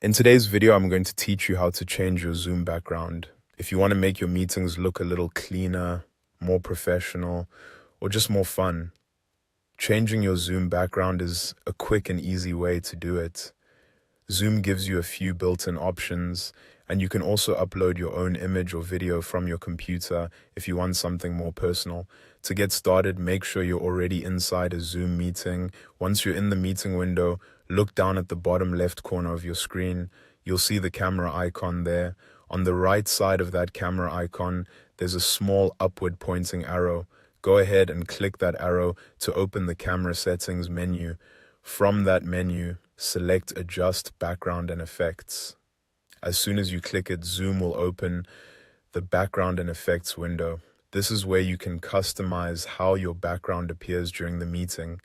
In today's video, I'm going to teach you how to change your Zoom background. If you want to make your meetings look a little cleaner, more professional, or just more fun, changing your Zoom background is a quick and easy way to do it. Zoom gives you a few built-in options, and you can also upload your own image or video from your computer if you want something more personal. To get started, make sure you're already inside a Zoom meeting. Once you're in the meeting window, look down at the bottom left corner of your screen. You'll see the camera icon there. On the right side of that camera icon, there's a small upward pointing arrow. Go ahead and click that arrow to open the camera settings menu. From that menu, select Adjust Background and Effects. As soon as you click it, Zoom will open the Background and Effects window. This is where you can customize how your background appears during the meeting.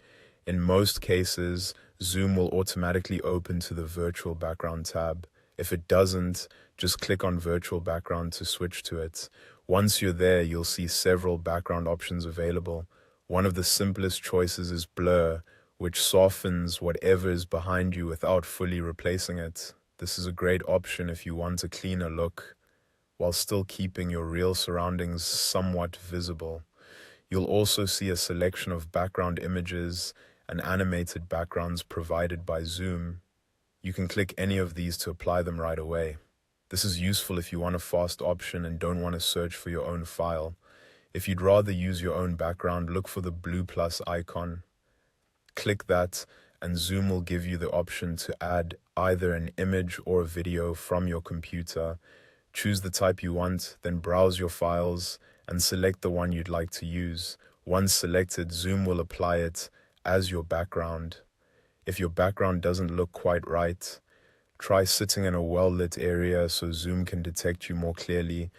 In most cases, Zoom will automatically open to the Virtual Background tab. If it doesn't, just click on Virtual Background to switch to it. Once you're there, you'll see several background options available. One of the simplest choices is Blur, which softens whatever is behind you without fully replacing it. This is a great option if you want a cleaner look, while still keeping your real surroundings somewhat visible. You'll also see a selection of background images and animated backgrounds provided by Zoom. You can click any of these to apply them right away. This is useful if you want a fast option and don't want to search for your own file. If you'd rather use your own background, look for the blue plus icon. Click that, and Zoom will give you the option to add either an image or a video from your computer. Choose the type you want, then browse your files and select the one you'd like to use. Once selected, Zoom will apply it as your background. If your background doesn't look quite right, try sitting in a well-lit area so Zoom can detect you more clearly.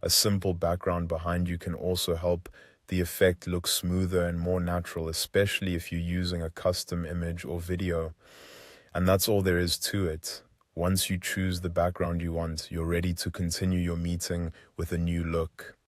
A simple background behind you can also help the effect look smoother and more natural, especially if you're using a custom image or video. And that's all there is to it. Once you choose the background you want, you're ready to continue your meeting with a new look.